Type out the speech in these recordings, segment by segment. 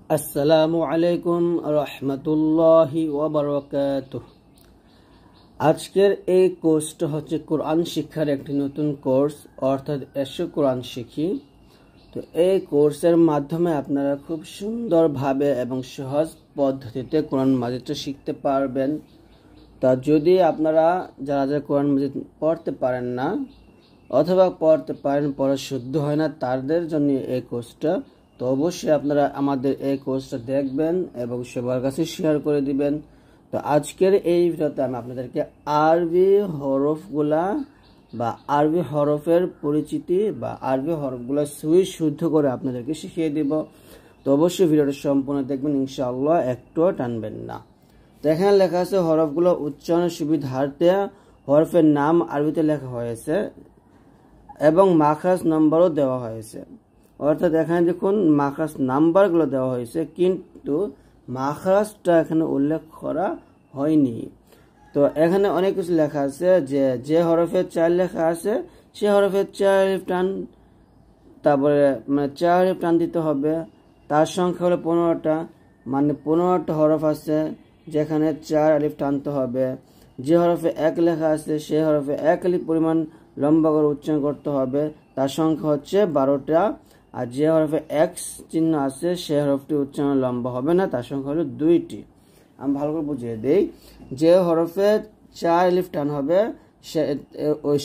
আসসালামু আলাইকুম রহমতুল্লাহি ওয়া বারাকাতুহু। আজকের এই কোর্সটা হচ্ছে কোরআন শিক্ষার একটি নতুন কোর্স, অর্থাৎ এসো কোরআন শিখি। তো এই কোর্সের মাধ্যমে আপনারা খুব সুন্দরভাবে এবং সহজ পদ্ধতিতে কোরআন মাজিদটা শিখতে পারবেন। তা যদি আপনারা যারা কোরআন মাজিদ পড়তে পারেন না অথবা পড়তে পারেন পড়া শুদ্ধ হয় না, তাদের জন্য এই কোর্সটা। তো অবশ্যই আপনারা আমাদের এই কোর্সটা দেখবেন এবং সবার কাছে শেয়ার করে দিবেন। তো আজকের এই ভিডিওতে আমি আপনাদেরকে আরবি হরফগুলা বা আরবি হরফের পরিচিতি বা আরবি হরফগুলা শুদ্ধ করে আপনাদেরকে শিখিয়ে দিব। তো অবশ্যই ভিডিওটা সম্পূর্ণ দেখবেন, ইনশাআল্লাহ একটুও টানবেন না। তো এখানে লেখা আছে হরফগুলো উচ্চারণের সুবিধার্থে হরফের নাম আরবিতে লেখা হয়েছে এবং মাখরাজ নাম্বারও দেওয়া হয়েছে। অর্থাৎ এখানে দেখুন মাখরাজ নাম্বারগুলো দেওয়া হয়েছে, কিন্তু মাখরাজটা এখানে উল্লেখ করা হয়নি। তো এখানে অনেক কিছু লেখা আছে যে হরফের 4 লেখা আছে সে হরফের 4 আলিফ টান, তারপরে 4 আলিফ টান দিতে হবে। তার সংখ্যা হলো 15টা, মানে 15টা হরফ আছে যেখানে 4 আলিফ টানতে হবে। যে হরফে 1 লেখা আছে সে হরফে 1 আলিফ পরিমাণ লম্বা করে উচ্চারণ করতে হবে, তার সংখ্যা হচ্ছে 12টা। আর যে হরফে এক্স চিহ্ন আছে সে হরফটি উচ্চারণ লম্বা হবে না, তার সংখ্যা হলো 2টি। আমি ভালো করে বুঝিয়ে দেই। যে হরফে 4 আলিফ টান হবে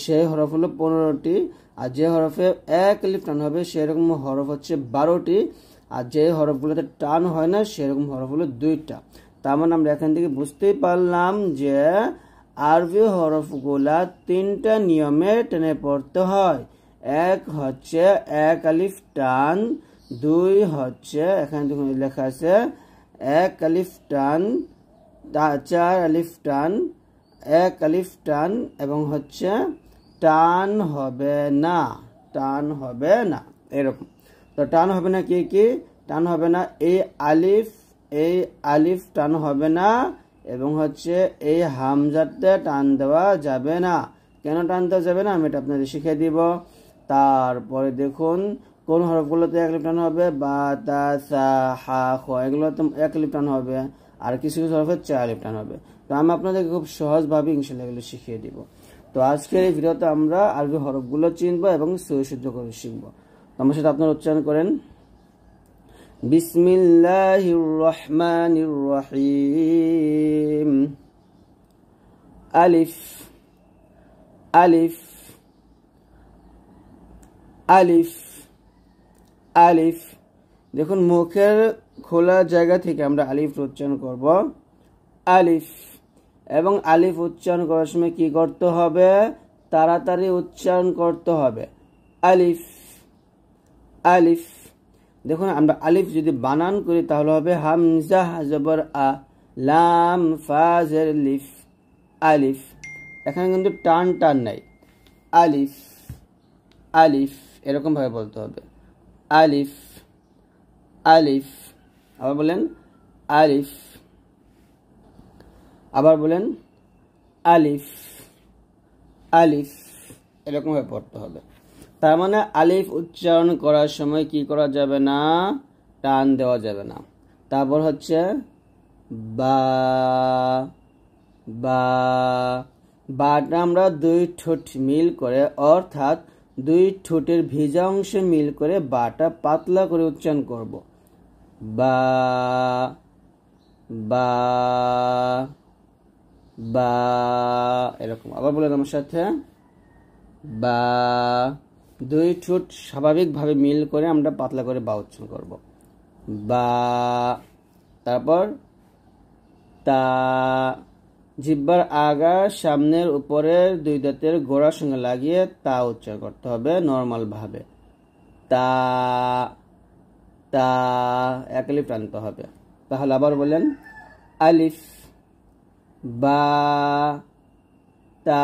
সে হরফ হলো 15টি, আর যে হরফে 1 আলিফ টান হবে সেরকম হরফ হচ্ছে 12টি, আর যে হরফগুলোতে টান হয় না সেরকম হরফ হলো 2টা। তার মানে আমরা এখান থেকে বুঝতেই পারলাম যে আরবি হরফগুলা 3টা নিয়মে টেনে পড়তে হয়। 1 হচ্ছে 1 আলিফ টান, 2 হচ্ছে এখানে দেখুন লেখা আছে 1 আলিফ টান, 4 আলিফ টান, 1 আলিফ টান এবং হচ্ছে টান হবে না, টান হবে না এরকম। তো টান হবে না কি কি টান হবে না? এই আলিফ টান হবে না এবং হচ্ছে এই হামজাতে টান দেওয়া যাবে না। কেন টান দেওয়া যাবে না আমি এটা আপনাদের শিখিয়ে দিব। তারপরে দেখুন কোন হরফগুলোতে 1 আলিফ টান হবে, বা তা সা হা খ, এগুলোতে 1 আলিফ টান হবে, আর কিছু কিছু হরফে 4 আলিফ টান হবে। তো আমি আপনাদেরকে খুব সহজভাবে ইনশাআল্লাহ এগুলো শিখিয়ে দিব। তো আজকের এই ভিডিওতে আমরা আরবি হরফগুলো চিনবো এবং শুদ্ধ করে শিখবো। আমার সাথে আপনারা উচ্চারণ করেন, বিসমিল্লাহির রহমানির রহিম। আলিফ আলিফ আলিফ আলিফ। দেখুন মুখের খোলা জায়গা থেকে আমরা আলিফ উচ্চারণ করব, আলিফ। এবং আলিফ উচ্চারণ করার সময় কি করতে হবে? তাড়াতাড়ি উচ্চারণ করতে হবে, আলিফ আলিফ। দেখুন আমরা আলিফ যদি বানান করি তাহলে হবে হামজা জবর আ, লাম ফা জের লিফ, আলিফ। এখানে কিন্তু টান টান নাই, আলিফ আলিফ এরকম ভাবে বলতে হবে, আলিফ আলিফ। আবার বলেন আলিফ, আবার বলেন আলিফ আলিফ, এরকম ভাবে পড়তে হবে। তার মানে আলিফ উচ্চারণ করার সময় কি করা যাবে না? টান দেওয়া যাবে না। তারপর হচ্ছে বা, বা, বাটা আমরা 2 ঠোঁট মিল করে, অর্থাৎ 2 ঠোঁটের ভিজা অংশে মিল করে বাটা পাতলা করে উচ্চারণ করব, বা বা বা, এরকম। আবার বলেন আমার সাথে, বা। 2 ঠোঁট স্বাভাবিকভাবে মিল করে আমরা পাতলা করে বা উচ্চারণ করব, বা। তারপর তা, জিহ্বার আগা সামনের উপরের 2 দাঁতের গোড়ার সঙ্গে লাগিয়ে তা উচ্চারণ করতে হবে নরমাল ভাবে, তা তা, 1 আলিফ টানতে হবে। তাহলে আবার বলেন আলিফ, বা, তা।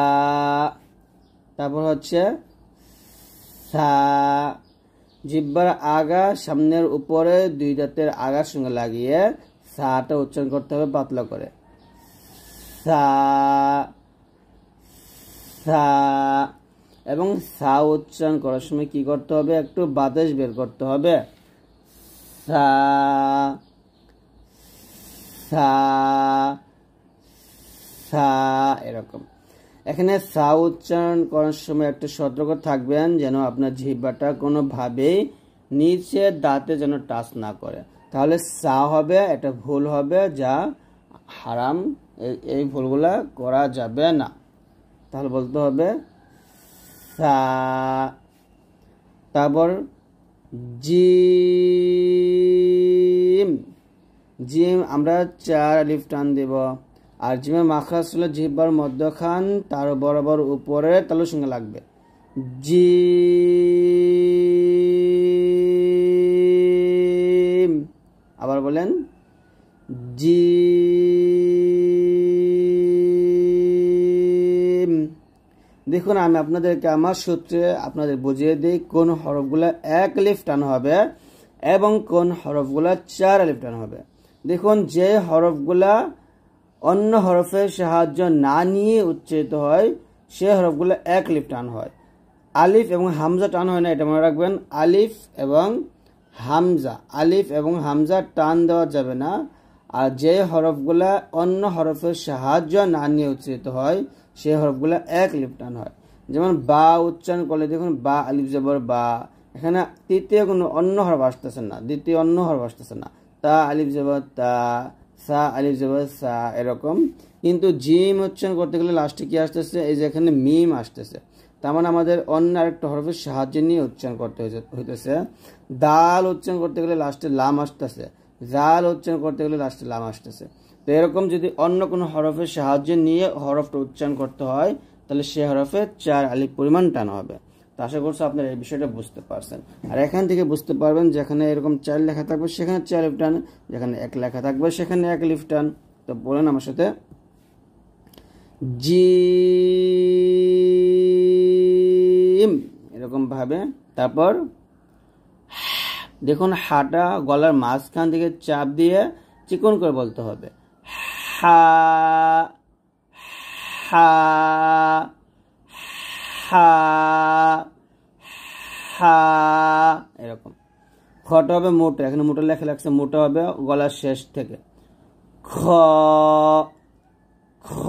তারপর হচ্ছে সা, জিহ্বার আগা সামনের উপরে 2 দাঁতের আগার সঙ্গে লাগিয়ে সাটা উচ্চারণ করতে হবে পাতলা করে, সা সা। এবং সা উচ্চারণ করার সময় কি করতে হবে? একটু বাতাস বের করতে হবে, সা সা সা এরকম। এখানে সা উচ্চারণ করার সময় একটু সতর্ক থাকবেন যেন আপনার জিহ্বাটা কোনোভাবেই নিচের দাঁতে যেন টাচ না করে, তাহলে সা হবে, এটা ভুল হবে, যা হারাম। এই ভুলগুলা করা যাবে না। তাহলে বলতে হবে সা। তারপর জিম, জিম আমরা 4 আলিফ টান দেব। আর জিমের মাখরাজ হলো জিহ্বার মধ্যখান তার বরাবর উপরে তালুর সঙ্গে লাগবে। জিম, আবার বলেন জিম। দেখুন আমি আপনাদেরকে আমার সূত্রে আপনাদের বুঝিয়ে দিই কোন হরফগুলো 1 আলিফ টান হবে এবং কোন হরফগুলো 4 আলিফ টান হবে। দেখুন যে হরফগুলা অন্য হরফের সাহায্য না নিয়ে উচ্চারিত হয় সে হরফগুলো 1 আলিফ টান হয়। আলিফ এবং হামজা টান হয় না, এটা মনে রাখবেন। আলিফ এবং হামজা, আলিফ এবং হামজা টান দেওয়া যাবে না। আর যে হরফগুলা অন্য হরফের সাহায্য না নিয়ে উচ্চারিত হয় সে হরফগুলা 1 আলিফ টান হয়। যেমন বা উচ্চারণ করলে দেখুন বা আলিফ জবর বা, এখানে তৃতীয় কোনো অন্য হরফ আসতেছে না, দ্বিতীয় অন্য হরফ আসতেছে না। তা আলিফ জবর তা, সা আলিফ জবর সা এরকম। কিন্তু জিম উচ্চারণ করতে গেলে লাস্টে কি আসতেছে, এই যে এখানে মিম আসতেছে, তার মানে আমাদের অন্য আরেকটা হরফের সাহায্য নিয়ে উচ্চারণ করতে হইতেছে। দাল উচ্চারণ করতে গেলে লাস্টে লাম আসতেছে, জাল উচ্চারণ করতে গেলে লাস্টে লাম আসতেছে। তো এরকম যদি অন্য কোনো হরফের সাহায্য নিয়ে হরফটা উচ্চারণ করতে হয় তাহলে সে হরফে 4 আলিফ পরিমাণ টান হবে। তো আশা করছি আপনারা এই বিষয়টা বুঝতে পারছেন। আর এখান থেকে বুঝতে পারবেন যেখানে এরকম 4 লেখা থাকবে সেখানে 4 আলিফ টান, যেখানে 1 লেখা থাকবে সেখানে 1 আলিফ টান। তো বলেন আমার সাথে, জিম এরকম ভাবে। তারপর দেখুন হাটা গলার মাঝখান থেকে চাপ দিয়ে চিকন করে বলতে হবে, হা হা হা হা এরকম। খটা হবে মোটা, এখানে মোটা লেখা লাগছে, মোটা হবে গলার শেষ থেকে। খ খ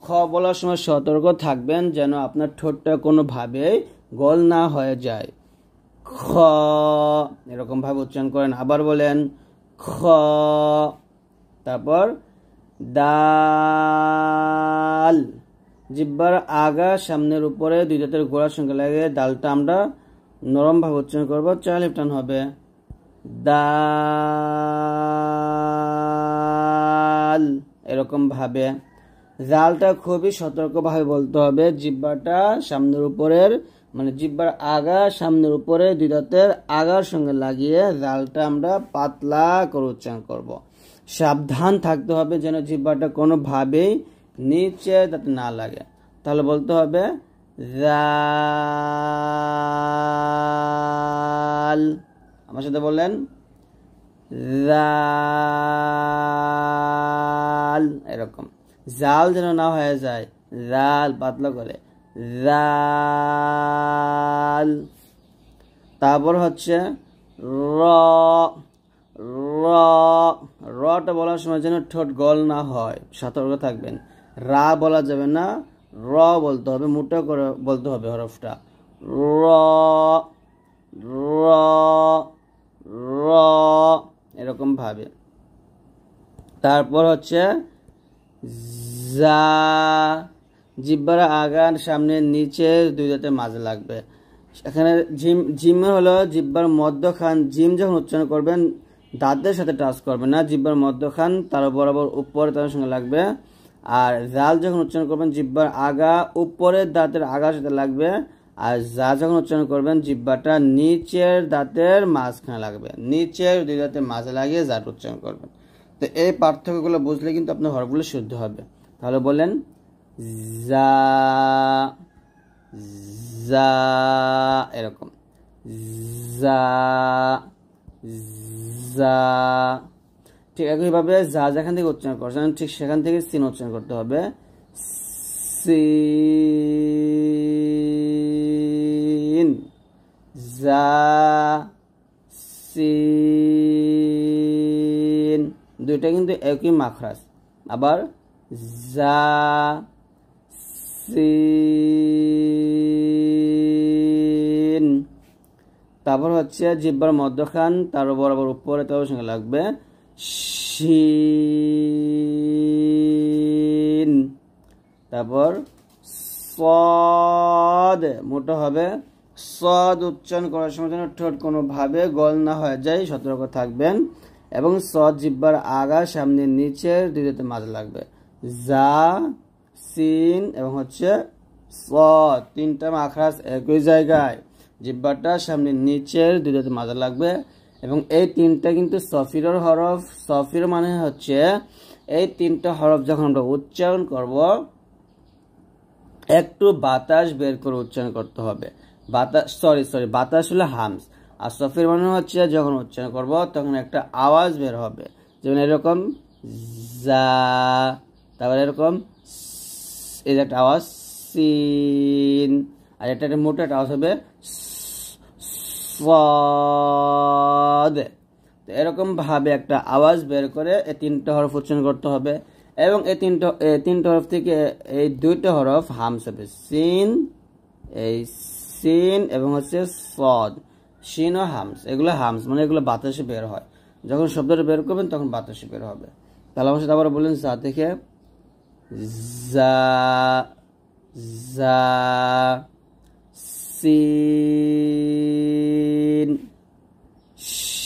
খ বলার সময় সতর্ক থাকবেন যেন আপনার ঠোঁটটা কোনোভাবেই গোল না হয়ে যায়। খ এরকম ভাবে উচ্চারণ করেন। আবার বলেন খ। তারপর দাল, জিহ্বার আগা সামনের উপরে 2 দাঁতের গোড়ার সঙ্গে লাগে দালটা আমরা নরম ভাবে উচ্চারণ করবো, 4 আলিফ টান হবে। দাল এরকম ভাবে। জালটা খুবই সতর্কভাবে বলতে হবে, জিহ্বাটা সামনের উপরের মানে জিহ্বার আগা সামনের উপরে 2 দাঁতের আগার সঙ্গে লাগিয়ে জালটা আমরা পাতলা করে উচ্চারণ করব। সাবধান থাকতে হবে যেন জিহ্বাটা কোনোভাবেই নিচে যাতে না লাগে। তাহলে বলতে হবে জাল, আমার সাথে বলেন জাল এরকম। জাল যেন না হয়ে যায়, জাল পাতলা করে জাল। তারপর হচ্ছে র, রটা বলার সময় যেন ঠোঁট গোল না হয়, সতর্ক থাকবেন। রা বলা যাবে না, র বলতে হবে, মোটা করে বলতে হবে হরফটা। র র র এরকম ভাবে। তারপর হচ্ছে যা, জিহ্বার আগার সামনে নিচে 2 দাঁতের মাঝে লাগবে। এখানে জিম হলো জিহ্বার মধ্যখান, জিম যখন উচ্চারণ করবেন দাঁতের সাথে টাচ করবে না, জিহ্বার মধ্যখান তার বরাবর উপরে তার সঙ্গে লাগবে। আর জাল যখন উচ্চারণ করবেন জিহ্বার আগা উপরের দাঁতের আগার সাথে লাগবে। আর যা যখন উচ্চারণ করবেন জিহ্বাটা নিচের দাঁতের মাঝখানে লাগবে, নিচের 2 দাঁতের মাঝে লাগিয়ে জাটা উচ্চারণ করবেন। তো এই পার্থক্যগুলো বুঝলে কিন্তু আপনার হরফগুলো শুদ্ধ হবে। তাহলে বলেন যা যা এরকম, যা যা। ঠিক একইভাবে যা যেখান থেকে উচ্চারণ করছেন ঠিক সেখান থেকে সিন উচ্চারণ করতে হবে, সিন যা সিন। দুইটা কিন্তু একই মাখরাজ। আবার জা সিন, তারপর হচ্ছে জিহ্বার মধ্যখান তার বরাবর উপরে তার সঙ্গে লাগবে শিন। তারপর সদ মোটা হবে। সদ উচ্চারণ করার সময় যেন ঠোঁট কোনোভাবে গোল না হয়ে যায়, সতর্ক থাকবেন। এবং সদ জিহ্বার আগা সামনে নিচের দুইটাতে মাঝে লাগবে। জা সিন এবং হচ্ছে সদ, তিনটা মাখরাজ একই জায়গায়, জিহ্বাটা সামনে নিচের দুইটাতে মাঝে লাগবে। এবং এই তিনটা কিন্তু সফিরের হরফ। সফির মানে হচ্ছে এই তিনটা হরফ যখন আমরা উচ্চারণ করব একটু বাতাস বের করে উচ্চারণ করতে হবে। বাতাস হলো হামস, আর সফির মানে হচ্ছে যখন উচ্চারণ করব তখন একটা আওয়াজ বের হবে, যেমন এরকম জা, তারপর এরকম এই যে একটা আওয়াজ সিন, আর এটা একটা মোটা একটা আওয়াজ হবে সদ। তো এরকম ভাবে একটা আওয়াজ বের করে এই তিনটা হরফ উচ্চারণ করতে হবে। এবং এই তিনটা হরফ থেকে এই দুইটা হরফ হামস হবে, সিন, এই সিন এবং হচ্ছে সদ, সিন ও হামস, এগুলো হামস মানে এগুলো বাতাসে বের হয়। যখন শব্দটা বের করবেন তখন বাতাসে বের হবে। তাহলে আমার সাথে আবার বললেন জা থেকে জা, জা সিন,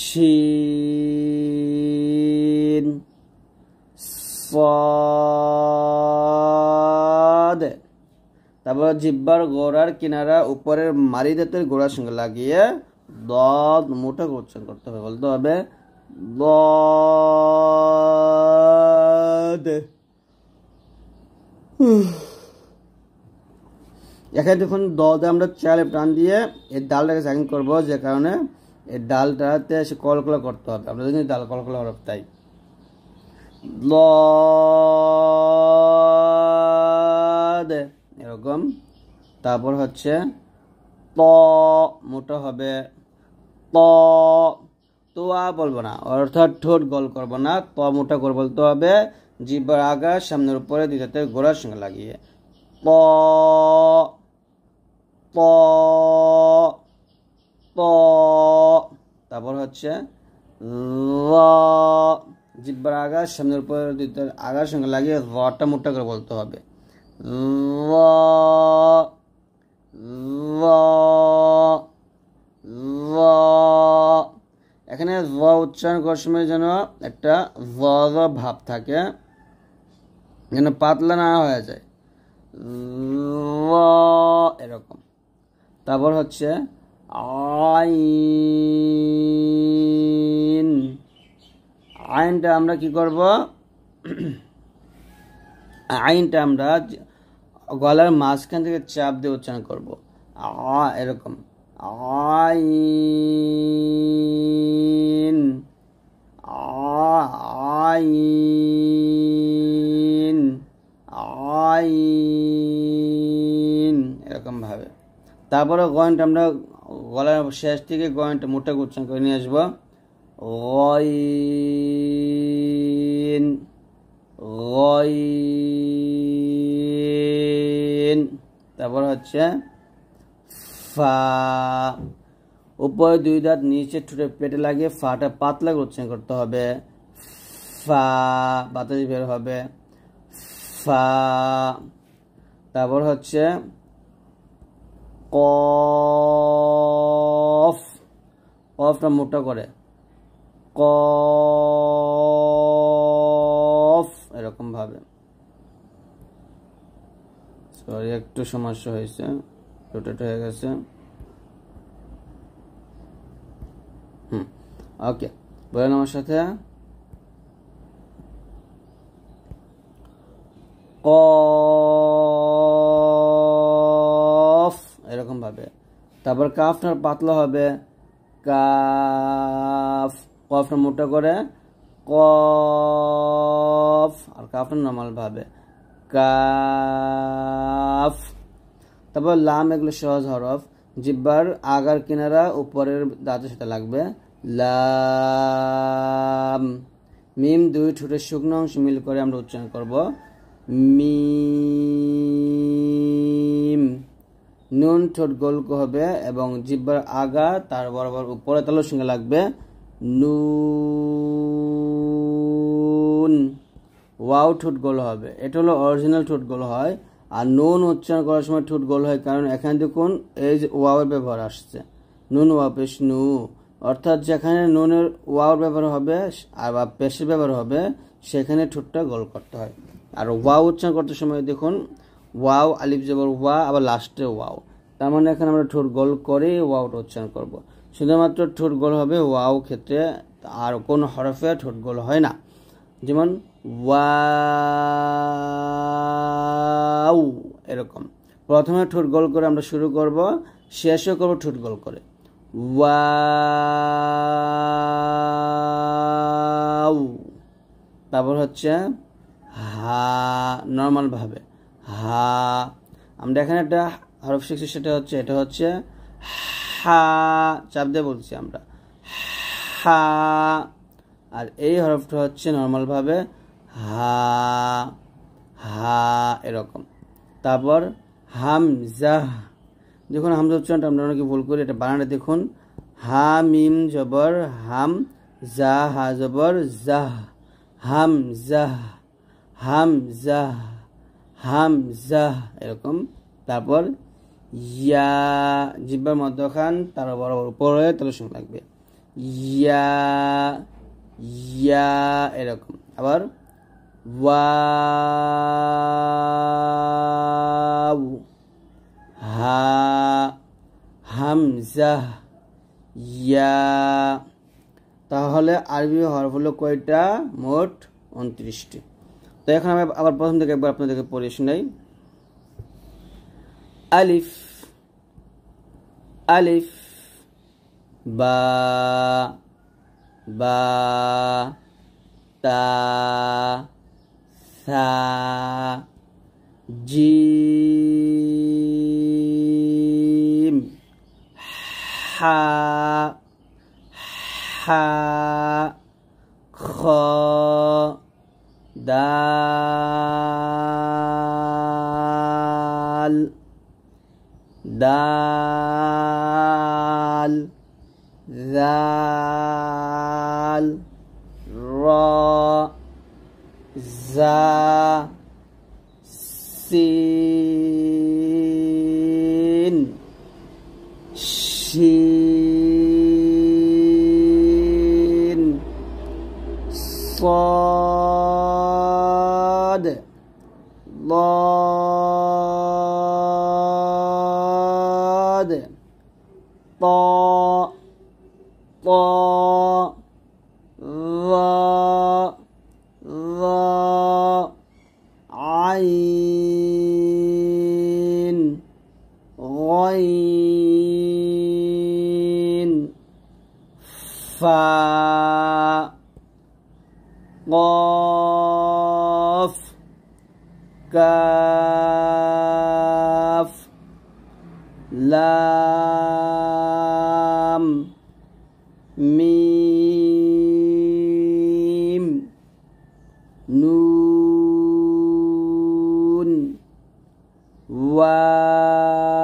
শিন, সদ। তারপর জিহ্বার গোড়ার কিনারা উপরের মারি দাঁতের গোড়ার সঙ্গে লাগিয়ে দদ মোটা উচ্চারণ করতে হবে, বলতে হবে দদ। এখানে দেখুন দদে আমরা চালে প্রাণ দিয়ে এই ডালটাকে সাইন করবো, যে কারণে এই ডালটাতে এসে কলকলা করতে হবে। আমরা জানি ডাল কলকলা হরফ, তাই দদ এরকম। তারপর হচ্ছে ত মোটা হবে, ত তোয়া বলবো না, অর্থাৎ ঠোঁট গোল করবো না, ত মোটা করে বলতে হবে, জিহ্বার আগা সামনের উপরে দুইটাতে গোড়ার সঙ্গে লাগিয়ে ত, ত, ত। তারপর হচ্ছে র, জিহ্বার আগা সামনের উপরে দুইটার আগার সঙ্গে লাগিয়ে রটা মোটা করে বলতে হবে, র, র, র। এখানে র উচ্চারণ করার সময় যেন একটা র ভাব থাকে, যেন পাতলা না হয়ে যায়, র এরকম। তারপর হচ্ছে আইন, আইনটা আমরা কি করব, আইনটা আমরা গলার মাঝখান থেকে চাপ দিয়ে উচ্চারণ করব, এরকম আইন, আইন, আইন, এরকম ভাবে। তারপরে গয়নটা আমরা গলার শেষ থেকে গয়নটা মোটা উচ্চারণ করে নিয়ে আসবো, গয়ন, গয়ন। তারপর হচ্ছে ফা, উপরে দুই দাঁত নিচে ঠোঁটে পেটে লাগিয়ে ফাটা পাতলা করে উচ্চারণ করতে হবে, ফা, বাতাস বের হবে, ফা। তারপর হচ্ছে কফ, কফটা মোটা করে, কফ এরকম ভাবে। সরি একটু সমস্যা হয়েছে, রোটেট হয়ে গেছে। ওকে, বলেন আমার সাথে, কফ এরকম ভাবে। তারপর কাফটার পাতলা হবে, কাফ, কফটা মোটা করে কফ, আর কাফটা নর্মাল ভাবে কাফ। তারপর লাম, এগুলো সহজ হরফ, জিহ্বার আগার কিনারা উপরের দাঁতের সাথে লাগবে, লাম। মিম দুই ঠোঁটের শুকনো অংশ মিল করে আমরা উচ্চারণ করব মিম। নুন ঠোঁট গোল হবে এবং জিহ্বার আগা তার বরাবর উপরে তালুর সঙ্গে লাগবে নুন। ওয়াও ঠোঁট গোল হবে, এটা হলো অরিজিনাল ঠোঁট গোল হয়। আর নুন উচ্চারণ করার সময় ঠোঁট গোল হয়, কারণ এখানে দেখুন এই যে ওয়াওয়ের ব্যবহার আসছে, নুন ওয়া পেশ নু, অর্থাৎ যেখানে নুনের ওয়াওর ব্যবহার হবে আর বা পেশের ব্যবহার হবে সেখানে ঠোঁটটা গোল করতে হয়। আর ওয়াও উচ্চারণ করতে সময় দেখুন ওয়াও আলিফ জবর ওয়া, আবার লাস্টে ওয়াও, তার মানে এখানে আমরা ঠোঁট গোল করে ওয়াওটা উচ্চারণ করব। শুধুমাত্র ঠোঁট গোল হবে ওয়াও ক্ষেত্রে, আর কোনো হরফে ঠোঁট গোল হয় না। যেমন ওয়াও এরকম, প্রথমে ঠোঁট গোল করে আমরা শুরু করব, শেষও করব ঠোঁট গোল করে ওয়াও। তারপর হচ্ছে হা, নর্মাল ভাবে হা। আমরা এখানে একটা হরফ শিখছি, সেটা হচ্ছে এটা হচ্ছে হা, চাপ দিয়ে বলছি আমরা হা। আর এই হরফটা হচ্ছে নর্মাল ভাবে হা হা এরকম। তারপর হামজা, দেখুন হামজা উচ্চারণটা আমরা অনেকে ভুল করি, এটা বানানটা দেখুন হা মিম জবর হাম, জা হা জবর জাহ, হামজা হামজা হামজা এরকম। তারপর ইয়া, জিহ্বার মধ্যখান তার বরাবর উপরে তালুর সঙ্গে লাগবে ইয়া ইয়া এরকম। আবার ওয়াও, হা হামজা ইয়া। তাহলে আরবি হরফ হলো কয়টা? মোট 29টি। তো এখন আমি আবার প্রথম থেকে একবার আপনাদেরকে পড়ে শোনাই। আলিফ আলিফ, বা বা, তা সা, জিম, হা হা, খ, দাল দাল, জাল, র, জা, সিন, শিন, صاد ضاد طاء طاء ظاء ظاء عين غين فاء قاف كاف لام ميم نون واو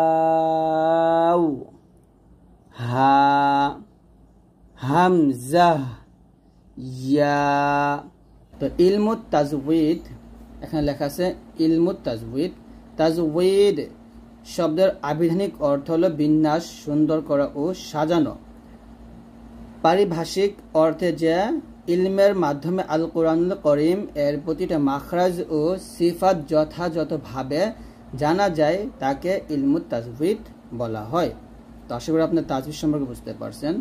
হা হামজা ইয়া। তো ইলমুত তাজউইদ, এখানে লেখা আছে ইলমুত তাজউইদ। তাজউইদ শব্দের আবিধানিক অর্থ হলো বিন্যাস, সুন্দর করা ও সাজানো। পারিভাষিক অর্থে যে ইলমের মাধ্যমে আল কোরআনুল করিম এর প্রতিটা মাখরাজ ও সিফাত যথাযথভাবে জানা যায় তাকে ইলমুত তাজউইদ বলা হয়। তো আশা করি আপনার তাজউইদ সম্পর্কে বুঝতে পারছেন।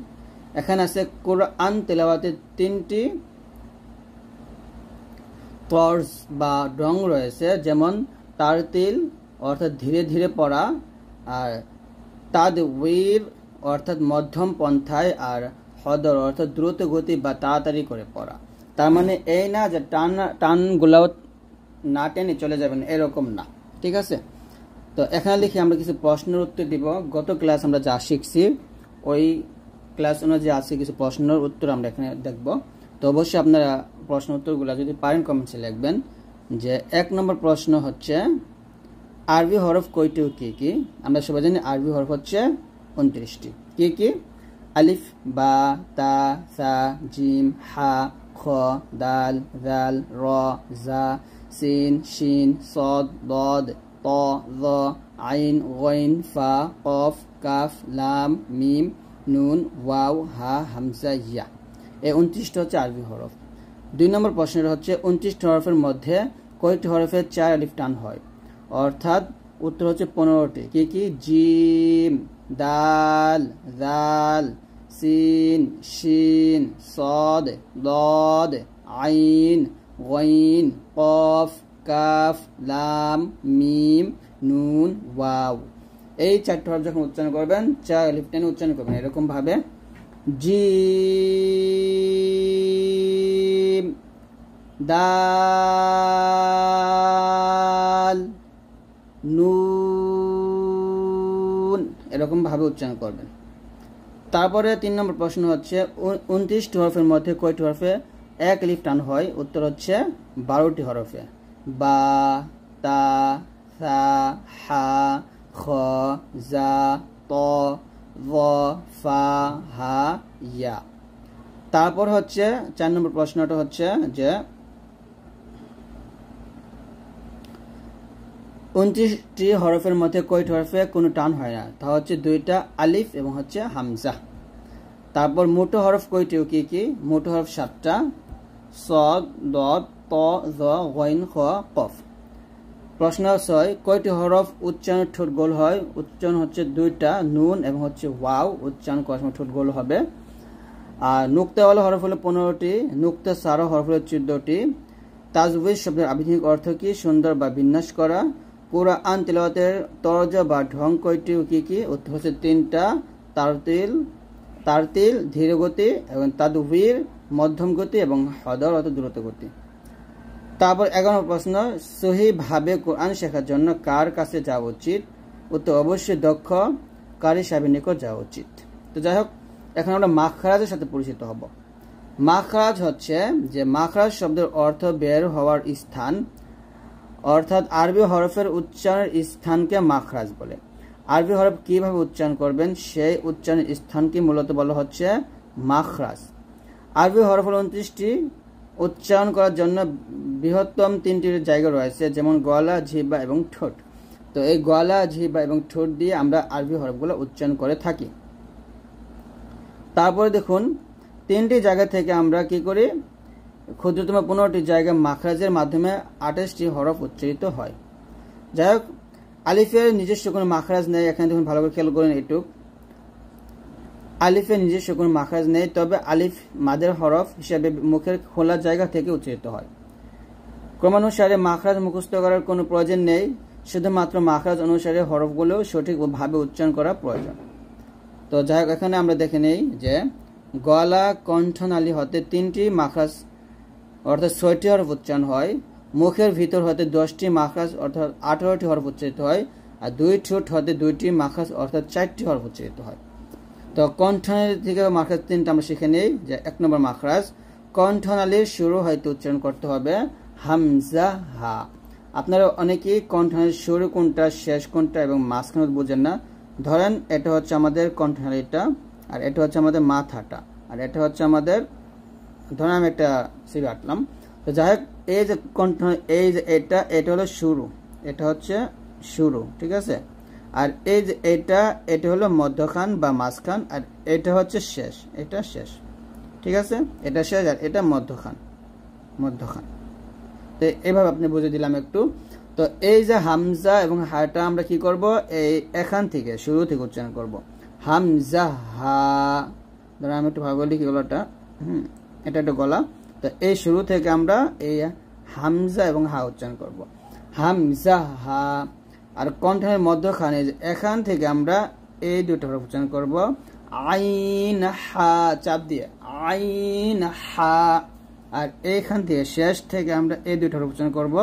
এখানে আছে কোরআন তেলাওয়াতের 3টি তর্জ বা রং রয়েছে, যেমন তারতিল অর্থাৎ ধীরে ধীরে পড়া, আর তাদওয়ির অর্থাৎ মধ্যম পন্থায়, আর হদর অর্থাৎ দ্রুত গতি বা তাড়াতাড়ি করে পড়া। তার মানে এই না যে টানগুলাও না টেনে চলে যাবেন, এরকম না, ঠিক আছে। তো এখানে লিখে আমরা কিছু প্রশ্নের উত্তর দিব। গত ক্লাস আমরা যা শিখছি ওই ক্লাস অনুযায়ী আছে কিছু প্রশ্নের উত্তর আমরা এখানে দেখব। তো অবশ্যই আপনারা প্রশ্ন উত্তরগুলো যদি পারেন কমেন্টসে লিখবেন। যে 1 নম্বর প্রশ্ন হচ্ছে আরবি হরফ কয়টি ও কি কি? আমরা সবাই জানি আরবি হরফ হচ্ছে 29টি। কি কি? আলিফ, বা, তা, সা, জিম, হা, খ, দাল, জাল, র, জা, সিন, শিন, সদ, দদ, ত, য, আইন, গইন, ফা, কফ, কাফ, লাম, মিম, নুন, ওয়াও, হা, হামজা, ইয়া। এই 29টা হচ্ছে আরবি হরফ। 2 নম্বর প্রশ্নটা হচ্ছে 29টি হরফের মধ্যে কয়টি হরফে 4 আলিফ টান হয়? অর্থাৎ উত্তর হচ্ছে 15টি। কি কি? জিম, দাল, জাল, সিন, শিন, সদ, দদ, আইন, গইন, কফ, কাফ, লাম, মিম, নুন, ওয়াও। এই 4টি হরফ যখন উচ্চারণ করবেন 4 আলিফ টেনে উচ্চারণ করবেন এরকম ভাবে। জিম, দাল, নুন, এরকম ভাবে উচ্চারণ করবেন। তারপরে 3 নম্বর প্রশ্ন হচ্ছে 29টি হরফের মধ্যে কয়টি হরফে 1 আলিফ টান হয়? উত্তর হচ্ছে 12টি হরফে। বা, তা, সা, হা, খ, জা, ত, য, ফা, হা, ইয়া। তারপর হচ্ছে 4 নম্বর প্রশ্নটা হচ্ছে যে 29টি হরফের মধ্যে কয়টি হরফে কোনো টান হয় না? তা হচ্ছে 2টা আলিফ এবং হচ্ছে হামজা। তারপর মোটো হরফ কয়টি ও কি কি? মোটো হরফ 7টা। সদ, দদ, ত, জ, গইন, খ, কফ। প্রশ্ন 6 কয়টি হরফ উচ্চারণ ঠোঁট গোল হয়? উচ্চারণ হচ্ছে 2টা, নুন এবং হচ্ছে ওয়াও। উচ্চারণ করার সময় ঠোঁট গোল হবে। আর নুক্তাওয়ালা হরফ হলো 15টি, নুক্তা সারা হরফ হলো 14টি। তাজউইজ শব্দের আবিধানিক অর্থ কি? সুন্দর বা বিন্যাস করা। কুরআন তিলাওয়াতের তরজ বা ঢং কয়টি ও কি কি? উত্তর হচ্ছে 3টা। তারতিল ধীর গতি এবং তাদবীর মধ্যম গতি এবং হদর অর্থ দ্রুত গতি। তারপর 11 প্রশ্ন সহিভাবে কোরআন শেখার জন্য কার কাছে যাওয়া উচিত? উত্তর অবশ্যই দক্ষ কারি সাহেবের নিকট যাওয়া উচিত। তো যাই হোক, এখন আমরা মাখরাজের সাথে পরিচিত হব। মাখরাজ হচ্ছে যে মাখরাজ শব্দের অর্থ বের হওয়ার স্থান, অর্থাৎ আরবি হরফের উচ্চারণের স্থানকে মাখরাজ বলে। আরবি হরফ কিভাবে উচ্চারণ করবেন সেই উচ্চারণের স্থানকে মূলত বলা হচ্ছে মাখরাজ। আরবি হরফ হল 29টি। উচ্চারণ করার জন্য বৃহত্তম 3টি জায়গা রয়েছে, যেমন গলা, জিহ্বা এবং ঠোঁট। তো এই গলা, জিহ্বা এবং ঠোঁট দিয়ে আমরা আরবি হরফগুলো উচ্চারণ করে থাকি। তারপরে দেখুন 3টি জায়গা থেকে আমরা কি করি? ক্ষুদ্রতম 15টি জায়গা মাখরাজের মাধ্যমে 28টি হরফ উচ্চারিত হয়। যাই হোক, আলিফের নিজস্ব কোনো মাখরাজ নেই। এখানে দেখুন ভালো করে খেয়াল করেন এটুক। আলিফের নিজস্ব কোনো মাখরাজ নেই, তবে আলিফ মাদের হরফ হিসেবে মুখের খোলা জায়গা থেকে উচ্চারিত হয়। ক্রমানুসারে মাখরাজ মুখস্থ করার কোনো প্রয়োজন নেই, শুধুমাত্র মাখরাজ অনুসারে হরফগুলো সঠিকভাবে উচ্চারণ করা প্রয়োজন। তো যাই হোক, এখানে আমরা দেখে নেই যে গলা কণ্ঠনালী হতে 3টি মাখরাজ অর্থাৎ 6টি হরফ উচ্চারণ হয়। মুখের ভিতর হতে 10টি মাখরাজ অর্থাৎ 18টি হরফ উচ্চারিত হয়। আর 2 ঠোঁট হতে 2টি মাখরাজ অর্থাৎ 4টি হরফ উচ্চারিত হয়। তো কণ্ঠনালী থেকে মাখরাজ 3টা আমরা শিখে নেই। যে 1 নম্বর মাখরাজ, কণ্ঠনালীর শুরু হইতে উচ্চারণ করতে হবে হামজা, হা। আপনারা অনেকেই কণ্ঠনালীর শুরু কোনটা, শেষ কোনটা এবং মাঝখানে বুঝেন না। ধরেন এটা হচ্ছে আমাদের কণ্ঠনালীটা, আর এটা হচ্ছে আমাদের মাথাটা, আর এটা হচ্ছে আমাদের, ধরেন আমি একটা সিঁড়ি আঁটলাম। তো যাই হোক, এই যে কণ্ঠ, এই যে এটা হলো শুরু, এটা হচ্ছে শুরু, ঠিক আছে। আর এই যে এটা হলো মধ্যখান বা মাঝখান, আর এটা হচ্ছে শেষ, এটা শেষ, ঠিক আছে। এটা শেষ আর এটা মধ্যখান। তো এইভাবে আপনি বুঝে দিলাম একটু। তো এই যে হামজা এবং হাটা আমরা কি করব? এই এখান থেকে শুরু থেকে উচ্চারণ করব হামজা, হা। ধরো আমি একটু ভালো লিখি গলাটা, এটা একটা গলা। তো এই শুরু থেকে আমরা এই হামজা এবং হা উচ্চারণ করব হামজা, হা। আর কণ্ঠের মধ্যখানে এখান থেকে আমরা এই দুটো হরফ উচ্চারণ করব আইন, হা, চাপ দিয়ে আইন, হা। আর এইখান থেকে শেষ থেকে আমরা এই দুটো হরফ উচ্চারণ করব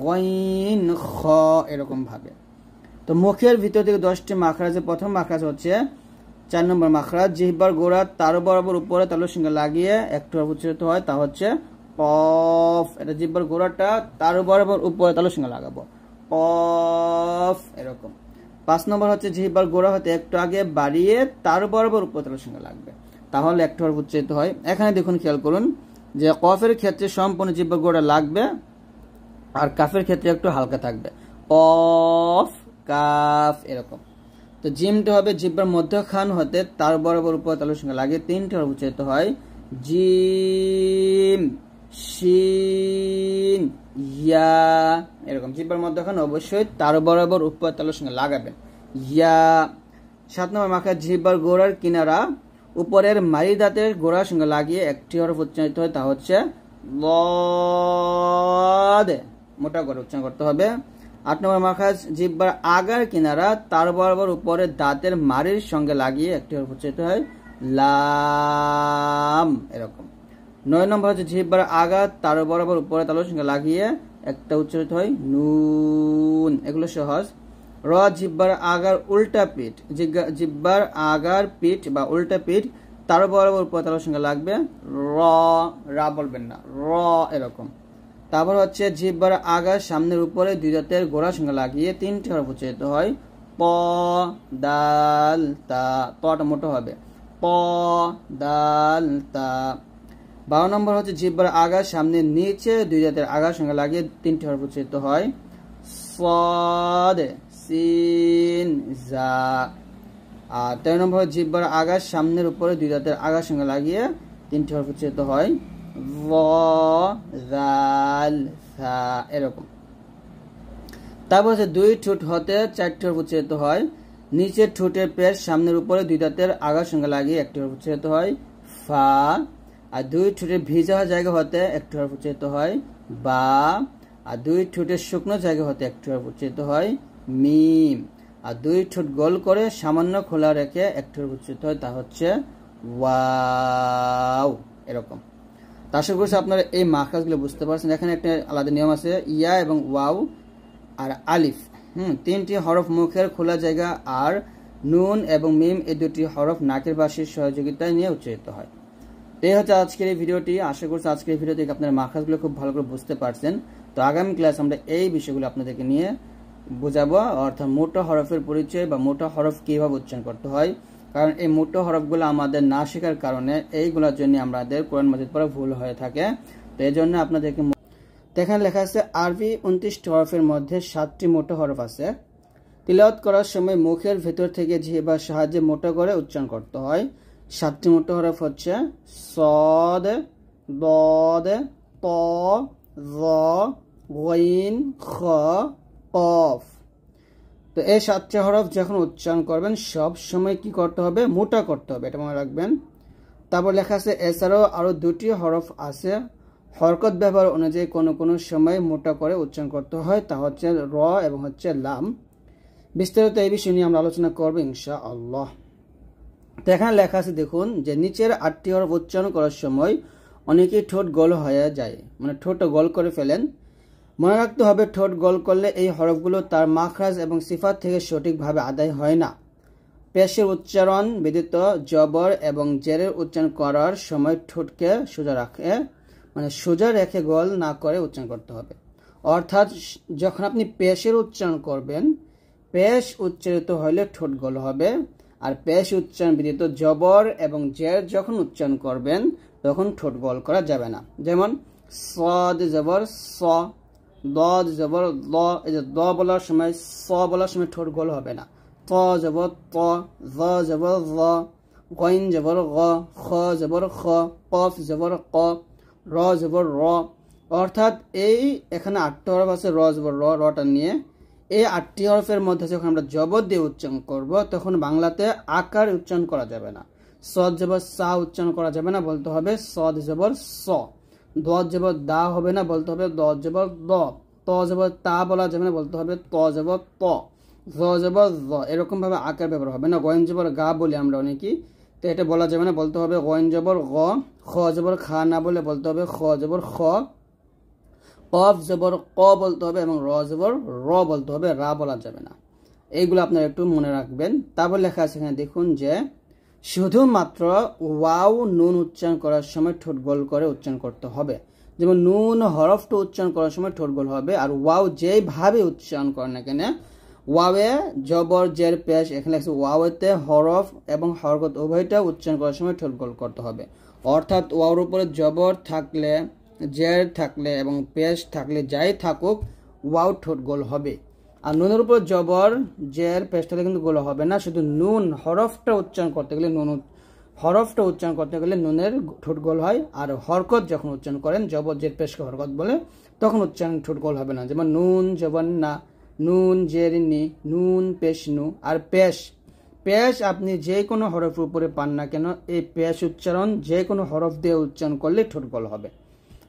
গইন, খ, এরকম ভাবে। তো মুখের ভিতর থেকে 10টি মাখরাজের প্রথম মাখরাজ হচ্ছে 4 নম্বর মাখরাজ। জিহ্বার গোড়া তার বরাবর উপরে তালুর সঙ্গে লাগিয়ে একটু উচ্চারিত হয়, তা হচ্ছে কফ, এটা জিহ্বার গোড়াটা তার বরাবর উপরে তালুর সঙ্গে লাগাবো, কফ এরকম। 5 নম্বর হচ্ছে জিহ্বার গোড়া হতে একটু আগে বাড়িয়ে তার বরাবর উপরে তালুর সঙ্গে লাগবে, তাহলে একটু হরফ উচ্চারিত হয়। এখানে দেখুন, খেয়াল করুন যে কফের ক্ষেত্রে সম্পূর্ণ জিহ্বার গোড়া লাগবে, আর কাফের ক্ষেত্রে একটু হালকা থাকবে, কফ কাফ এরকম। তো জিমটা হবে জিহ্বার মধ্যখান হতে তার বরাবর উপরে তালুর সঙ্গে লাগিয়ে 3টি হরফ উচ্চারিত হয়, জিম শিন ইয়া এরকম। জিহ্বার মধ্যখান অবশ্যই তার বরাবর উপরে তালুর সঙ্গে লাগাবেন, ইয়া। 7 নম্বর মাখা জিহ্বার গোড়ার কিনারা উপরের মারি দাঁতের গোড়ার সঙ্গে লাগিয়ে একটি হরফ উচ্চারিত হয়, তা হচ্ছে লদ, মোটা করে উচ্চারণ করতে হবে। 8 নম্বর মাখাজ জিহ্বার আগার কিনারা তার বরাবর উপরে দাঁতের মারির সঙ্গে লাগিয়ে একটি হরফ উচ্চারিত হয়, লাম এরকম। 9 নম্বর হচ্ছে জিহ্বার আগা তার বরাবর উপরে তালুর সঙ্গে লাগিয়ে একটা উচ্চারিত হয়, নুন। এগুলো সহজ। র জিহ্বার আগার উল্টা পিঠ, জিহ্বার আগার পিঠ বা উল্টা পিঠ তার বরাবর উপরে তালুর সঙ্গে লাগবে, র, রা বলবেন না, র এরকম। তারপর হচ্ছে জিহ্বার আগার সামনের উপরে 2 দাঁতের গোড়ার সঙ্গে লাগিয়ে 3টি হরফ উচ্চারিত হয়, প দাল তা, তটা মোটো হবে, প দাল তা। 12 নম্বর হচ্ছে জিহ্বার আগার সামনে নিচে 2 দাঁতের আগার সঙ্গে লাগিয়ে 3টি হরফ উচ্চারিত হয়, সদ সিন জা। আর 13 নম্বর জিহ্বার আগার সামনের উপরে 2 দাঁতের আগার সঙ্গে লাগিয়ে 3টি হরফ উচ্চারিত হয়, ভ জাল সা এরকম। তারপর হচ্ছে 2 ঠোঁট হতে 4টি হরফ উচ্চারিত হয়, নিচের ঠোঁটের পেশ সামনের উপরে 2 দাঁতের আগার সঙ্গে লাগিয়ে একটি হরফ উচ্চারিত হয়, ফা। আর 2 ঠোঁটের ভিজা জায়গা হতে একটি হরফ উচ্চারিত হয়, বা। আর 2 ঠোঁটের শুকনো জায়গা হতে একটি হরফ উচ্চারিত হয়, মিম। আর 2 ঠোঁট গোল করে সামান্য খোলা রেখে একটি হরফ উচ্চারিত হয়, তা হচ্ছে ওয়াও এরকম। তা আশা করছি আপনারা এই মাখরাজগুলো বুঝতে পারছেন। এখানে একটা আলাদা নিয়ম আছে, ইয়া এবং ওয়াও আর আলিফ, 3টি হরফ মুখের খোলা জায়গা, আর নুন এবং মিম এই 2টি হরফ নাকের বাঁশির সহযোগিতায় নিয়ে উচ্চারিত হয়। তো এই হচ্ছে আজকের এই ভিডিওটি। আশা করছি আজকের এই ভিডিও থেকে আপনারা মাখরাজগুলো খুব ভালো করে বুঝতে পারছেন। তো আগামী ক্লাস আমরা এই বিষয়গুলো আপনাদেরকে নিয়ে বোঝাবো, অর্থাৎ মোটা হরফের পরিচয় বা মোটা হরফ কিভাবে উচ্চারণ করতে হয়। কারণ এই মোটা হরফগুলো আমাদের না শেখার কারণে এইগুলোর জন্য আমাদের কোরআন মাজিদ পড়া ভুল হয়ে থাকে। তো এই জন্য আপনাদেরকে, এখানে লেখা আছে আরবি 29টি হরফের মধ্যে 7টি মোটা হরফ আছে। তিলাওয়াত করার সময় মুখের ভেতর থেকে জিহ্বার সাহায্যে মোটা করে উচ্চারণ করতে হয়। 7টি মোটা হরফ হচ্ছে সদ, দদ, ত, জ, গইন, খ, কফ। তো এই 7টি হরফ যখন উচ্চারণ করবেন সব সময় কি করতে হবে, মোটা করতে হবে, এটা মনে রাখবেন। তারপর লেখা আছে এছাড়াও আরো 2টি হরফ আছে, হরকত ব্যবহার অনুযায়ী কোনো কোনো সময় মোটা করে উচ্চারণ করতে হয়, তা হচ্ছে র এবং হচ্ছে লাম। বিস্তারিত এই বিষয় নিয়ে আমরা আলোচনা করবো ইনশাআল্লাহ। তো এখানে লেখা আছে দেখুন যে নিচের 8টি হরফ উচ্চারণ করার সময় অনেকেই ঠোঁট গোল হয়ে যায়, মানে ঠোঁটটা গোল করে ফেলেন। মনে রাখতে হবে ঠোঁট গোল করলে এই হরফগুলো তার মাখরাজ এবং সিফাত থেকে সঠিকভাবে আদায় হয় না। পেশের উচ্চারণ ব্যতীত জবর এবং জেরের উচ্চারণ করার সময় ঠোঁটকে সোজা রাখে, মানে সোজা রেখে গোল না করে উচ্চারণ করতে হবে। অর্থাৎ যখন আপনি পেশের উচ্চারণ করবেন, পেশ উচ্চারিত হলে ঠোঁট গোল হবে, আর পেশ উচ্চারণ ব্যতীত জবর এবং জের যখন উচ্চারণ করবেন তখন ঠোঁট গোল করা যাবে না। যেমন সদ জবর স, দদ জবর দ, এই যে দ বলার সময় স বলার সময় ঠোঁট গোল হবে না। ত জবর ত, জ জবর জ, গইন জবর গ, খ জবর খ, কফ জবর ক, র জবর র। অর্থাৎ এই এখানে 8টি হরফ আছে র জবর র, রটা নিয়ে এই 8টি হরফের মধ্যে যখন আমরা জবর দিয়ে উচ্চারণ করব তখন বাংলাতে আকার উচ্চারণ করা যাবে না। সদ জবর সা উচ্চারণ করা যাবে না, বলতে হবে সদ জবর স। দদ জবর দা হবে না, বলতে হবে দদ জবর দ। ত জবর তা বলা যাবে না, বলতে হবে ত জবর ত। জ জবর জ, এরকম ভাবে আকার ব্যবহার হবে না। গয়েন জবর গা বলি আমরা অনেকেই, তো এটা বলা যাবে না, বলতে হবে গয়েন জবর গ। খ জবর খা না বলে বলতে হবে খ জবর খ। কফ জবর ক বলতে হবে এবং র জবর র বলতে হবে, রা বলা যাবে না। এইগুলো আপনারা একটু মনে রাখবেন। তারপর লেখা আছে এখানে দেখুন যে শুধুমাত্র ওয়াও নুন উচ্চারণ করার সময় ঠোঁট গোল করে উচ্চারণ করতে হবে। যেমন নুন হরফটা উচ্চারণ করার সময় ঠোঁট গোল হবে, আর ওয়াও যেভাবে উচ্চারণ করেন না কেন, ওয়াওয়ে জবর জের পেশ, এখানে ওয়াওয়েতে হরফ এবং হরকত উভয়টা উচ্চারণ করার সময় ঠোঁট গোল করতে হবে। অর্থাৎ ওয়াওর উপরে জবর থাকলে, জের থাকলে এবং পেশ থাকলে যাই থাকুক, ওয়াও ঠোঁট গোল হবে। আর নুনের উপর জবর জের পেশ থাকলে কিন্তু গোল হবে না। শুধু নুন হরফটা উচ্চারণ করতে গেলে নুনের ঠোঁট গোল হয়, আর হরকত যখন উচ্চারণ করেন জবর জের পেশকে হরকত বলে, তখন উচ্চারণ ঠোঁট গোল হবে না। যেমন নুন জবর না, নুন জের নি, নুন পেশ নু। আর পেশ আপনি যে কোনো হরফের উপরে পান না কেন, এই পেশ উচ্চারণ যে কোনো হরফ দিয়ে উচ্চারণ করলে ঠোঁট গোল হবে।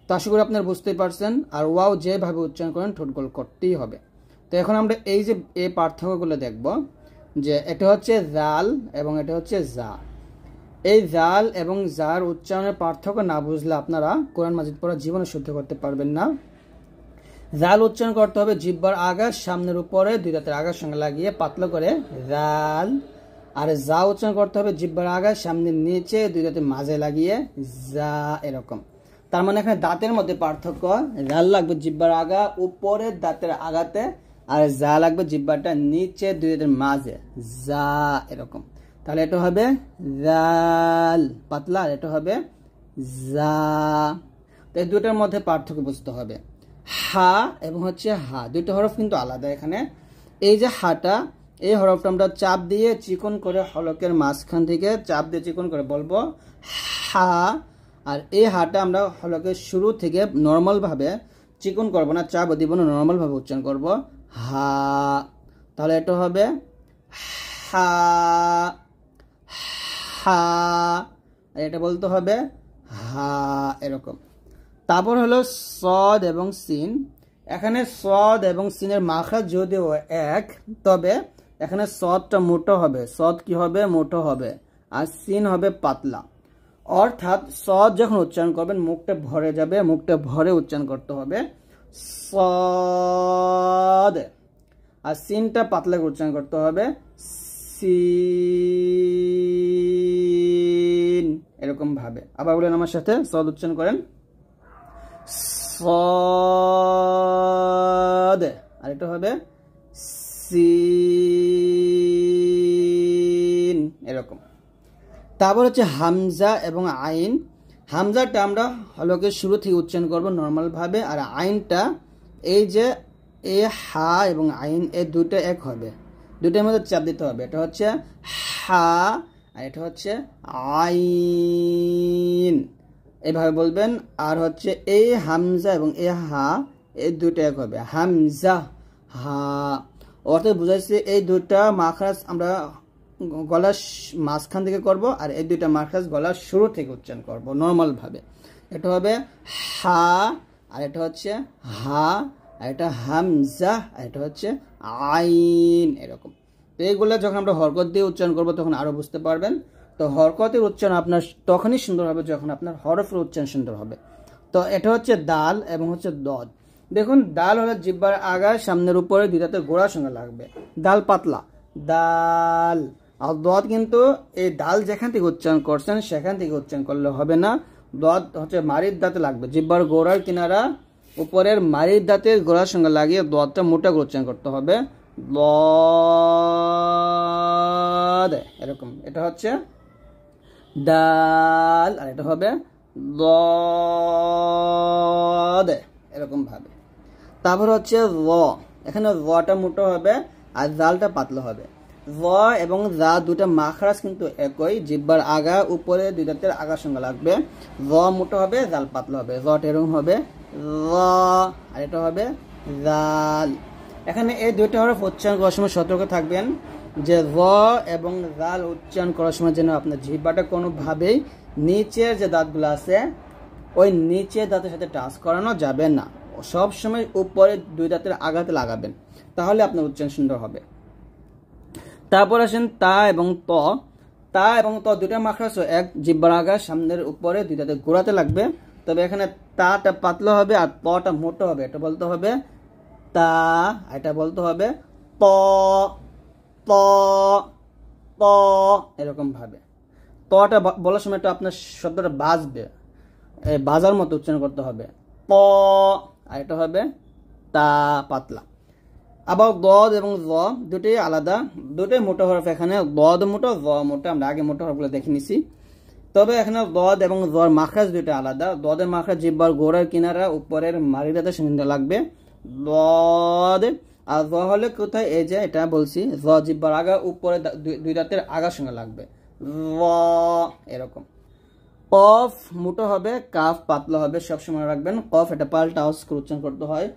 তো আশা করি আপনারা বুঝতেই পারছেন। আর ওয়াও যেভাবে উচ্চারণ করেন ঠোঁট গোল করতেই হবে। তো এখন আমরা এই পার্থক্যগুলো দেখব, যে এটা হচ্ছে জাল এবং এটা হচ্ছে জা। এই জাল এবং জার উচ্চারণের পার্থক্য না বুঝলে আপনারা কোরআন মাজিদ পড়া জীবনে শুদ্ধ করতে পারবেন না। জাল উচ্চারণ করতে হবে জিহ্বার আগা সামনের উপরে দুই দাঁতের আগার সঙ্গে লাগিয়ে পাতলা করে জাল। আর জা উচ্চারণ করতে হবে জিহ্বার আগা সামনের নিচে দুই দাঁতের মাঝে লাগিয়ে জা, এরকম। তার মানে এখানে দাঁতের মধ্যে পার্থক্য, জাল লাগবে জিহ্বার আগা উপরের দাঁতের আগাতে, আর জা লাগবে জিহ্বাটা নিচে দুই দাঁতের মাঝে জা, এরকম। তাহলে এটা হবে জাল পাতলা, আর এটা হবে জা। তো এই দুটার মধ্যে পার্থক্য বুঝতে হবে। হা এবং হচ্ছে হা, দুটো হরফ কিন্তু আলাদা। এখানে এই যে হাটা, এই হরফটা আমরা চাপ দিয়ে চিকন করে হলকের মাঝখান থেকে চাপ দিয়ে চিকন করে বলবো হা, আর এই হাটা আমরা হলকের শুরু থেকে নর্মাল ভাবে চিকন করব না, চাপ দিব না, নর্মাল ভাবে উচ্চারণ করব হা। তাহলে এটা হবে হা হা, আর এটা বলতে হবে হা, এরকম। তারপর হলো সদ এবং সিন। এখানে সদ এবং সিনের মাখরাজ যদিও এক, তবে এখানে সদটা মোটো হবে, সদ কি হবে, মোটো হবে, আর সিন হবে পাতলা। অর্থাৎ সদ যখন উচ্চারণ করবেন মুখটা ভরে যাবে, মুখটা ভরে উচ্চারণ করতে হবে সদ, আর সিনটা পাতলা করে উচ্চারণ করতে হবে সিন, এরকম ভাবে। আবার বলেন আমার সাথে, সদ উচ্চারণ করেন সদ, আর এটা হবে সিন, এরকম। তারপর হচ্ছে হামজা এবং আইন। হামজাটা আমরা হলকের শুরু থেকে উচ্চারণ করব নর্মাল ভাবে, আর আইনটা এই যে এ হা এবং আইন এই দুটো এক হবে, দুটোর মধ্যে চাপ দিতে হবে। এটা হচ্ছে হা আর এটা হচ্ছে আইন, এইভাবে বলবেন। আর হচ্ছে এই হামজা এবং এ হা এই দুটো এক হবে, হামজা হা। অর্থাৎ বুঝাইছে এই দুটা মাখরাজ আমরা গলার মাঝখান থেকে করব, আর এই দুইটা মাখরাজ গলার শুরু থেকে উচ্চারণ করব নর্মাল ভাবে। এটা হবে হা, আর এটা হচ্ছে হা, আর এটা হামজা, আর এটা হচ্ছে আইন, এরকম। তো এইগুলো যখন আমরা হরকত দিয়ে উচ্চারণ করব তখন আরো বুঝতে পারবেন। তো হরকতের উচ্চারণ আপনার তখনই সুন্দর হবে যখন আপনার হরফের উচ্চারণ সুন্দর হবে। তো এটা হচ্ছে দাল এবং হচ্ছে দদ। দেখুন, দাল হলো জিহ্বার আগার সামনের উপরে দুই দাঁতের গোড়ার সঙ্গে লাগবে, দাল পাতলা দাল। আর দদ কিন্তু এই দাল যেখান থেকে উচ্চারণ করছেন সেখান থেকে উচ্চারণ করলে হবে না, দদ হচ্ছে মারির দাঁতে লাগবে, জিহ্বার গোড়ার কিনারা উপরের মারির দাঁতের গোড়ার সঙ্গে লাগিয়ে দদটা মোটা করে উচ্চারণ করতে হবে দদ, এরকম। এটা হচ্ছে ডাল, আর এটা হবে দদ, এরকম ভাবে। তারপর হচ্ছে র। এখানে রটা মোটা হবে আর জালটা পাতলা হবে। র এবং জা দুটা মাখরাজ কিন্তু একই, জিহ্বার আগা উপরে দুই দাঁতের আগার সঙ্গে লাগবে। র মোটা হবে, জাল পাতলা হবে, রটা এরকম হবে র, আর এটা হবে জাল। এখানে এই দুইটা হরফ উচ্চারণ করার সময় সতর্ক থাকবেন যে র এবং জাল উচ্চারণ করার সময় যেন আপনার জিহ্বাটা কোনোভাবেই নিচের যে দাঁতগুলো আছে ওই নিচের দাঁতের সাথে টাচ করানো যাবে না, সব সময় উপরে দুই দাঁতের আগাতে লাগাবেন, তাহলে আপনার উচ্চারণ সুন্দর হবে। তারপর আসেন তা এবং ত। তা এবং ত দুটা মাখরাজ এক, জিহ্বার আগা সামনের উপরে দুই দাঁতের গোড়াতে লাগবে, তবে এখানে তাটা পাতলা হবে আর তটা মোটা হবে। এটা বলতে হবে তা, এটা বলতে হবে ত ত ত, এরকম ভাবে। পটা বলার সময় একটু আপনার শব্দটা বাজবে, বাজার মতো উচ্চারণ করতে হবে, প। আর এটা হবে তা, পাতলা। আবার দদ এবং জ দুটোই আলাদা, দুটোই মোটা হরফ। এখানে দদ মোটা, জ মোটা, আমরা আগে মোটা হরফগুলো দেখে নিছি। তবে এখানে দদ এবং জর মাখরাজ দুটো আলাদা। দদের মাখরাজ জিহ্বার গোড়ার কিনারা উপরের মারিদাতে সঙ্গে লাগবে, দদ। আর জ হলে কোথায়, এই যে এটা বলছি, জ জিহ্বার আগা উপরে দুই দাঁতের আগার সঙ্গে লাগবে, ল, এরকম। কফ মোটা হবে, কাফ পাতলা হবে, সবসময় রাখবেন। কফ এটা পাল্টা আওয়াজ করে উচ্চারণ করতে হয়,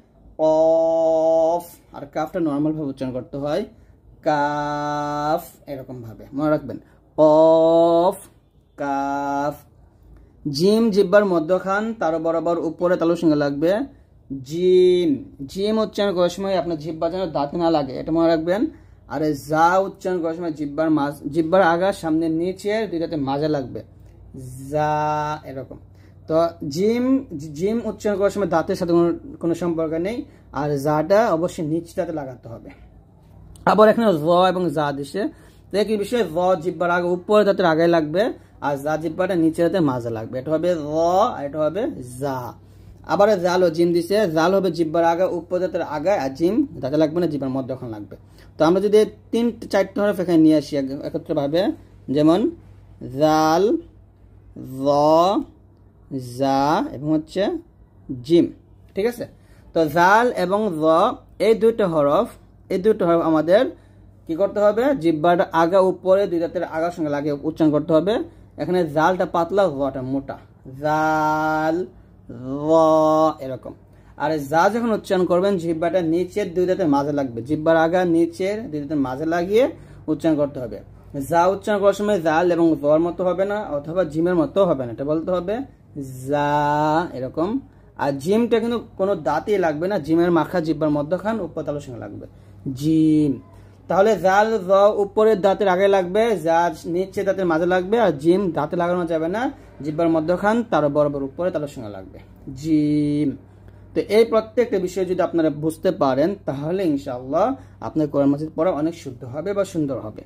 কফ। আর কাফটা নর্মাল ভাবে উচ্চারণ করতে হয়, কাফ, এরকম ভাবে মনে রাখবেন, কফ, কাফ। জিম জিহ্বার মধ্যখান তার বরাবর উপরে তালুর সঙ্গে লাগবে, জিম। জিম উচ্চারণ করার সময় আপনার জিহ্বা যেন দাঁতে না লাগে, এটা মনে রাখবেন। আর যা উচ্চারণ করার সময় জিহ্বার আগা সামনে নিচে দুই দাঁতে মাঝে লাগবে, যা, এরকম। তো জিম উচ্চারণ করার সময় দাঁতের সাথে কোনো সম্পর্ক নেই, আর যাটা অবশ্যই নিচ দাঁতে লাগাতে হবে। আবার এখানে জ এবং যা দিছে, তো একই বিষয়ে জ জিহ্বার আগে উপরে দাঁতের আগে লাগবে, আর যা জিহ্বাটা নিচে দাঁতে মাঝে লাগবে, এটা হবে জ আর এটা হবে যা। আবার জাল ও জিম দিছে, জাল হবে জিহ্বার আগা উপরে দাঁতের আগায়, আর জিম দাঁতে লাগবে না, জিহ্বার মধ্যখান লাগবে। তো আমরা যদি 3-4টি হরফ এখানে নিয়ে আসি একত্রে ভাবে, যেমন জাল, জ, জা এবং হচ্ছে জিম, ঠিক আছে। তো জাল এবং জ এই দুটো হরফ আমাদের কি করতে হবে, জিহ্বাটা আগা উপরে দুই দাঁতের আগার সঙ্গে লাগিয়ে উচ্চারণ করতে হবে। এখানে জালটা পাতলা, জটা মোটা, জাল, জ, এরকম। আর যা যখন উচ্চারণ করবেন জিহ্বাটা নিচের দুই দাঁতের মাঝে লাগবে, জিহ্বার আগা নিচের দুই দাঁতের মাঝে লাগিয়ে উচ্চারণ করতে হবে। যা উচ্চারণ করার সময় জাল এবং জর মতো হবে না, অথবা জিমের মতো হবে না, এটা বলতে হবে যা, এরকম। আর জিমটা কিন্তু কোনো দাঁতই লাগবে না, জিমের মাখা জিহ্বার মধ্যখান উপর তালুর সঙ্গে লাগবে, জিম। তাহলে জাল জ উপরের দাঁতের আগে লাগবে, যা নিচে দাঁতের মাঝে লাগবে, আর জিম দাঁতে লাগানো যাবে না, জিহ্বার মধ্যখান তার বরাবর উপরে তালুর সঙ্গে লাগবে, জিম। তো এই প্রত্যেকটা বিষয় যদি আপনারা বুঝতে পারেন, তাহলে ইনশাআল্লাহ আপনার কোরআন মাজিদ পড়া অনেক শুদ্ধ হবে বা সুন্দর হবে।